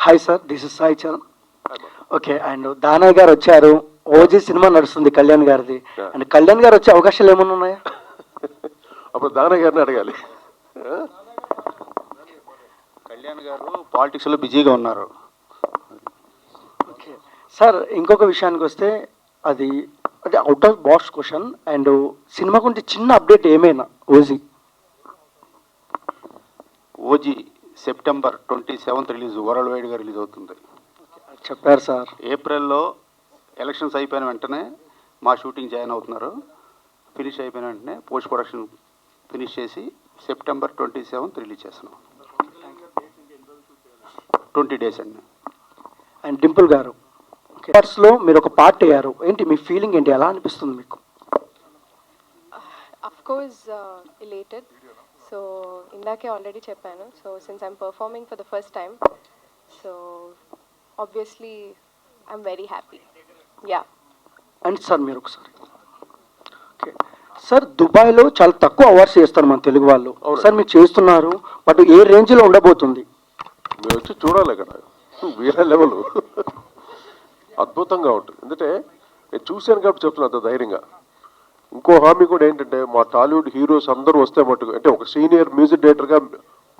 Hi sir, this is Sai Charan. Okay, and Danayya గారు వచ్చారు. OG cinema నడుస్తుంది కళ్యాణ్ గారిది. అండ్ కళ్యాణ్ గారు వచ్చే అవకాశాలు ఏమైనా ఉన్నాయా? అప్పుడు దానయ్య గారిని అడగాలి. కళ్యాణ్ గారు పాలిటిక్స్లో బిజీగా ఉన్నారు. ఓకే సార్, ఇంకొక విషయానికి వస్తే అది అది out of box question. And cinema గురించి చిన్న అప్డేట్ ఏమైనా OG OG September 27th release, world వైడ్గా రిలీజ్ అవుతుంది. చెప్పారు సార్. ఏప్రిల్లో ఎలక్షన్స్ అయిపోయిన వెంటనే మా షూటింగ్ జాయిన్ అవుతున్నారు. ఫినిష్ అయిపోయిన వెంటనే పోస్ట్ ప్రొడక్షన్ ఫినిష్ చేసి సెప్టెంబర్ 27th రిలీజ్ చేస్తున్నాం. 20 days అండి. అండ్ డింపుల్ గారు లో మీరు ఒక పార్ట్ అయ్యారు, ఏంటి మీ ఫీలింగ్ ఏంటి, ఎలా అనిపిస్తుంది మీకు? Of course, elated. So ఇందాకే ఆల్రెడీ చెప్పాను. So since I'm performing for the first time, so obviously I'm very happy. Yeah. And sir మీరు ఒకసారి ఓకే సార్, దుబాయ్లో చాలా తక్కువ అవార్డ్స్ చేస్తారు మన తెలుగు వాళ్ళు. సార్ మీరు చేస్తున్నారు, బట్ ఏ రేంజ్లో ఉండబోతుంది? మీరు వచ్చి చూడాలి ఇక్కడ, వేరే లెవెల్, అద్భుతంగా ఉంటుంది. ఎందుకంటే నేను చూశాను కాబట్టి చెప్తున్నాను అంత ధైర్యంగా. ఇంకో హామీ కూడా ఏంటంటే, మా టాలీవుడ్ హీరోస్ అందరూ వస్తే మట్టుకు, అంటే ఒక సీనియర్ మ్యూజిక్ డైరెక్టర్గా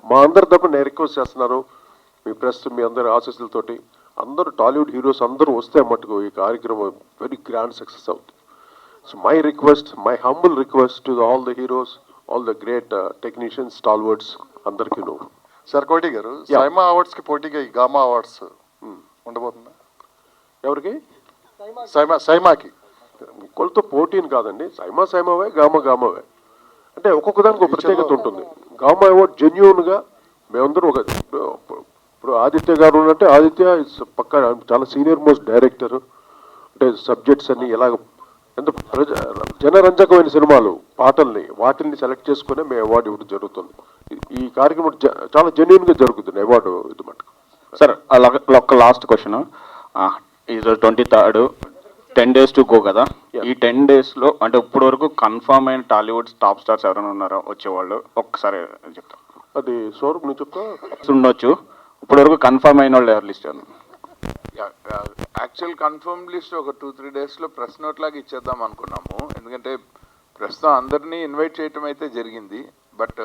మా అందరి తప్ప నేను రిక్వెస్ట్ చేస్తున్నాను, మీ ప్రెస్ మీ అందరి ఆశీస్సులతోటి అందరూ టాలీవుడ్ హీరోస్ అందరూ వస్తే మట్టుకు ఈ కార్యక్రమం వెరీ గ్రాండ్ సక్సెస్ అవుతుంది. So my request, my humble request to all the heroes, all the great technicians, stalwarts అందరికీ. నువ్వు సార్ కోటి గారు, సైమా అవార్డ్స్కి పోటీగా ఈ గామా అవార్డ్స్ ఉండబోతుందా? ఎవరికి? సైమాకి కొలతో పోటీని కాదండి, సైమావే గామావే, అంటే ఒక్కొక్క దానికి ఒక ప్రత్యేకత ఉంటుంది. గామా అవార్డ్ జెన్యూన్గా మేమందరం ఒక, ఇప్పుడు ఆదిత్య గారు ఉన్నట్టే, ఆదిత్య పక్క చాలా సీనియర్ మోస్ట్ డైరెక్టర్, అంటే సబ్జెక్ట్స్ అన్ని ఎలాగ ఎంత జనరంజకమైన సినిమాలు, పాటల్ని వాటిల్ని సెలెక్ట్ చేసుకునే మేము అవార్డు ఇవ్వడం జరుగుతుంది. ఈ కార్యక్రమం చాలా జెన్యూన్గా జరుగుతుంది అవార్డు ఇది మటుకు. సార్ ఒక లాస్ట్ క్వశ్చన్, ఈరోజు 23rd, 10 days to go కదా. ఈ 10 daysలో అంటే ఇప్పుడు వరకు కన్ఫర్మ్ అయిన టాలీవుడ్ టాప్ స్టార్స్ ఎవరైనా ఉన్నారో వచ్చేవాళ్ళు, ఒక్కసారి చెప్తాం. అది సౌరభ్ నువ్వు చెప్తా. ఉండొచ్చు, ఇప్పుడు వరకు కన్ఫర్మ్ అయిన వాళ్ళు ఎవరు లిస్ట్? యాక్చువల్ కన్ఫర్మ్ లిస్ట్ ఒక 2-3 daysలో ప్రెస్ నోట్ లాగా ఇచ్చేద్దాం అనుకున్నాము. ఎందుకంటే ప్రస్తుతం అందరినీ ఇన్వైట్ చేయటం అయితే జరిగింది, బట్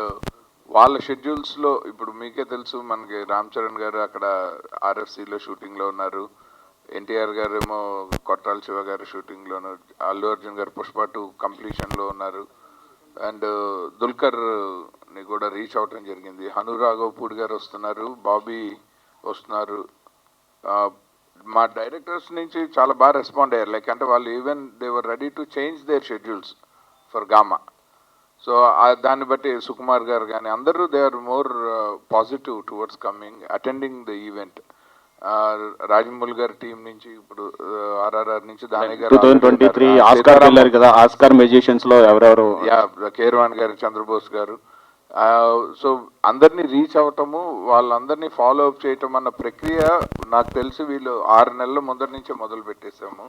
వాళ్ళ షెడ్యూల్స్లో ఇప్పుడు మీకే తెలుసు, మనకి రామ్ చరణ్ గారు అక్కడ ఆర్ఎఫ్సిలో షూటింగ్లో ఉన్నారు, ఎన్టీఆర్ గారు ఏమో కొట్టాల శివ గారు షూటింగ్లోను, అల్లు అర్జున్ గారు పుష్ప 2 కంప్లీషన్లో ఉన్నారు, అండ్ దుల్కర్ని కూడా రీచ్ అవటం జరిగింది. హను రాఘవపూడి గారు వస్తున్నారు, బాబీ వస్తున్నారు. మా డైరెక్టర్స్ నుంచి చాలా బాగా రెస్పాండ్ అయ్యారు. లైక్ అంటే వాళ్ళు even they were ready to change their schedules for GAMA. So దాన్ని బట్టి సుకుమార్ గారు కానీ అందరూ they are more positive towards coming attending the event. Rajamouli గారి టీం నుంచి ఇప్పుడు ఆర్ఆర్ఆర్ నుంచి దానయ్య గారు 2023 ఆస్కార్ వెళ్ళారు కదా, ఆస్కార్ మ్యూజిషియన్స్ లో ఎవరెవరు? కేర్వాన్ గారు, చంద్రబోస్ గారు. సో అందరినీ రీచ్ అవటము, వాళ్ళందరినీ ఫాలో అప్ చేయటం అన్న ప్రక్రియ నాకు తెలిసి వీళ్ళు 6 నెలల ముందర నుంచే మొదలు పెట్టేశాము.